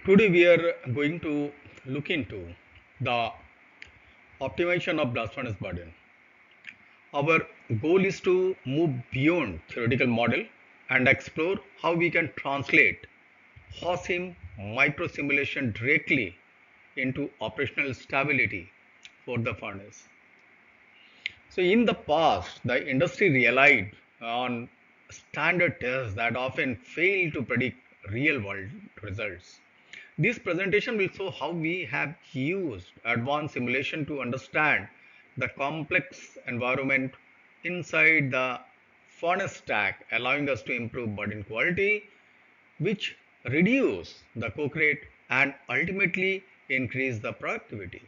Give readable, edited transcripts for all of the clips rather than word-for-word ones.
Today we are going to look into the optimization of blast furnace burden. Our goal is to move beyond theoretical model and explore how we can translate HOSIM micro simulation directly into operational stability for the furnace. So in the past, the industry relied on standard tests that often fail to predict real world results. This presentation will show how we have used advanced simulation to understand the complex environment inside the furnace stack, allowing us to improve burden quality, which reduce the coke rate and ultimately increase the productivity.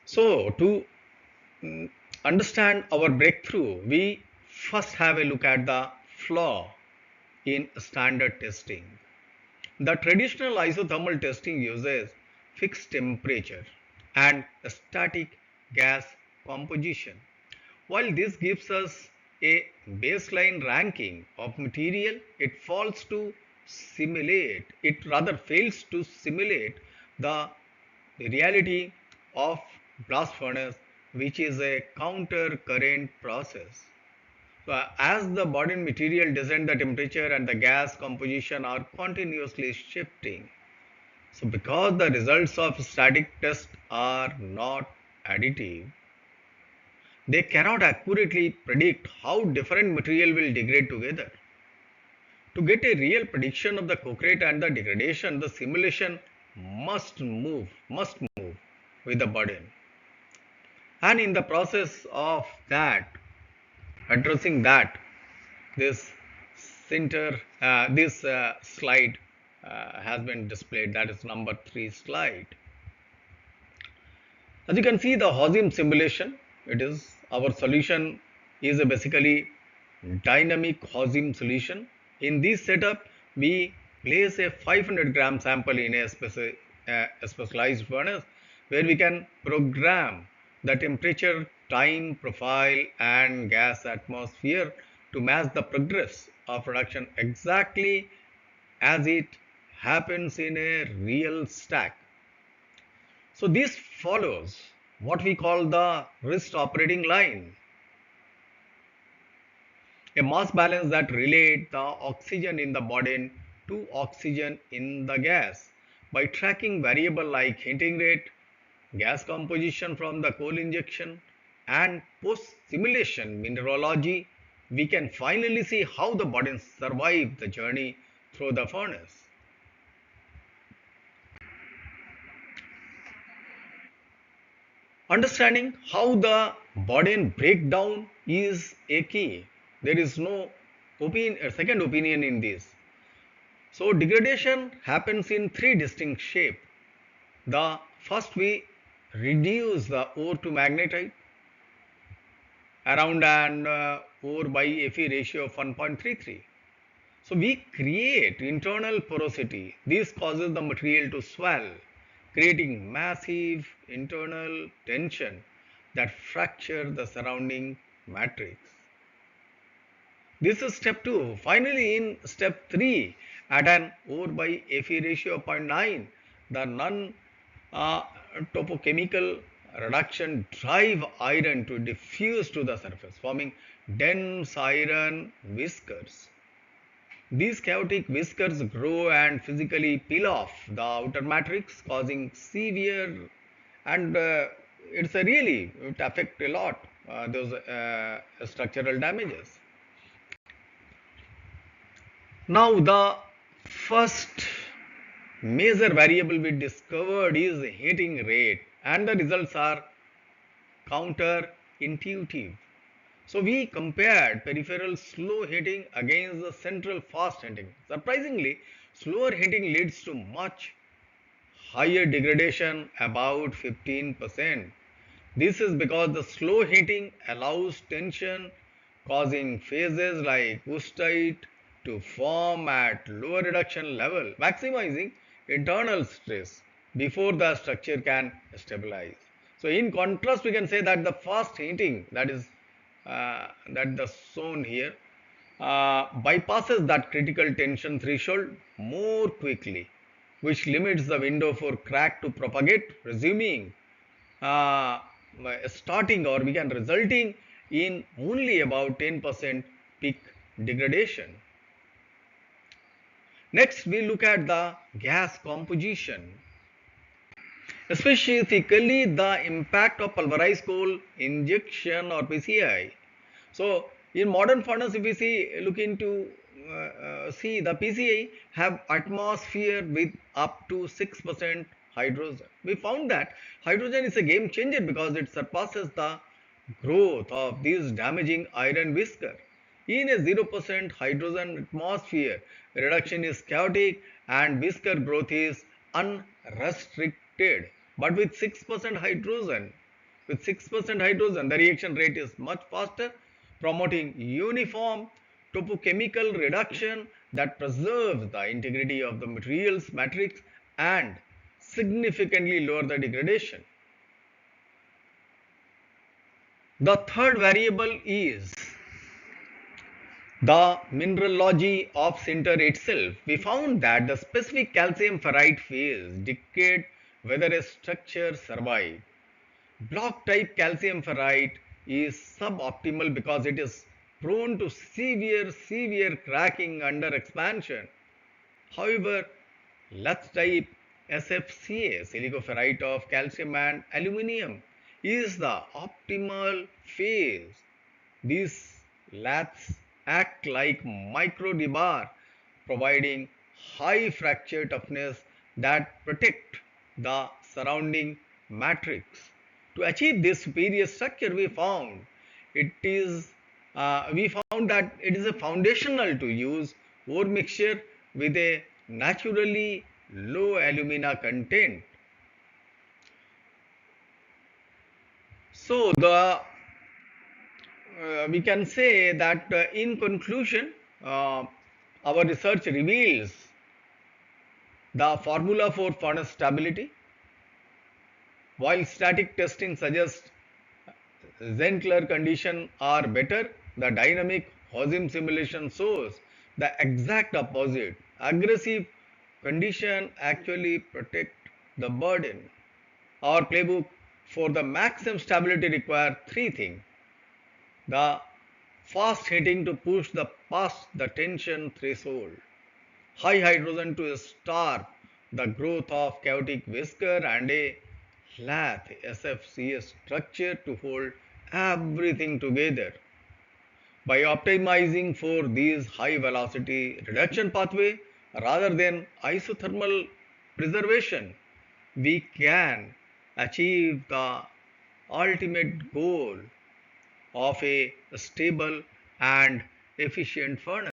So, to understand our breakthrough, we first have a look at the flaw in standard testing. The traditional isothermal testing uses fixed temperature and static gas composition. While this gives us a baseline ranking of material, it rather fails to simulate the reality of blast furnace, which is a counter current process. So as the body material descend, the temperature and the gas composition are continuously shifting. So because the results of static test are not additive, they cannot accurately predict how different material will degrade together. To get a real prediction of the coke rate and the degradation, the simulation must move with the burden. And in the process of that, addressing that, this this slide has been displayed. That is number 3 slide. As you can see, the HOSIM simulation, it is our solution is a basically dynamic HOSIM solution. In this setup, we place a 500 gram sample in a specialized furnace where we can program the temperature, time profile, and gas atmosphere to match the progress of production exactly as it happens in a real stack. So this follows what we call the wrist operating line, a mass balance that relates the oxygen in the body to oxygen in the gas. By tracking variable like heating rate, gas composition from the coal injection, and post-simulation mineralogy, we can finally see how the body survived the journey through the furnace. Understanding how the Bodian breakdown is a key. There is no second opinion in this. So degradation happens in three distinct shapes. The first, we reduce the ore to magnetite around an ore by Fe ratio of 1.33. So we create internal porosity. This causes the material to swell, creating massive internal tension that fracture the surrounding matrix. This is step 2. Finally, in step 3, at an ore by Fe ratio of 0.9, the non-topochemical reduction drive iron to diffuse to the surface, forming dense iron whiskers. These chaotic whiskers grow and physically peel off the outer matrix, causing severe and it affect a lot those structural damages. Now the first major variable we discovered is heating rate, and the results are counterintuitive. So we compared peripheral slow heating against the central fast heating. Surprisingly, slower heating leads to much higher degradation, about 15%. This is because the slow heating allows tension causing phases like woostite to form at lower reduction level, maximizing internal stress before the structure can stabilize. So in contrast, we can say that the fast heating that the shown here, bypasses that critical tension threshold more quickly, which limits the window for crack to propagate, resuming, uh, starting, or we can resulting in only about 10% peak degradation. Next, we look at the gas composition. Specifically, the impact of pulverized coal injection or PCI. So, in modern furnace, if we see, look into see the PCI have atmosphere with up to 6% hydrogen. We found that hydrogen is a game changer because it surpasses the growth of these damaging iron whisker. In a 0% hydrogen atmosphere, reduction is chaotic and whisker growth is unrestricted. But with 6% hydrogen, the reaction rate is much faster, promoting uniform topochemical reduction that preserves the integrity of the material's matrix and significantly lower the degradation. The third variable is the mineralogy of sinter itself. We found that the specific calcium ferrite phase dictates whether a structure survives. Block type calcium ferrite is suboptimal because it is prone to severe cracking under expansion. However, Lux type SFCA, silicoferrite of calcium and aluminium, is the optimal phase. These laths act like micro rebar, providing high fracture toughness that protect the surrounding matrix. To achieve this superior structure, it is we found that it is a foundational to use ore mixture with a naturally low alumina content. So the we can say that in conclusion, our research reveals the formula for furnace stability. While static testing suggests gentler conditions are better, the dynamic HOSIM simulation shows the exact opposite. Aggressive condition actually protect the burden. Our playbook for the maximum stability require three things: the fast heating to push the past the tension threshold, high hydrogen to starve the growth of chaotic whisker, and a lath SFCS structure to hold everything together. By optimizing for these high velocity reduction pathway rather than isothermal preservation, we can achieve the ultimate goal of a stable and efficient furnace.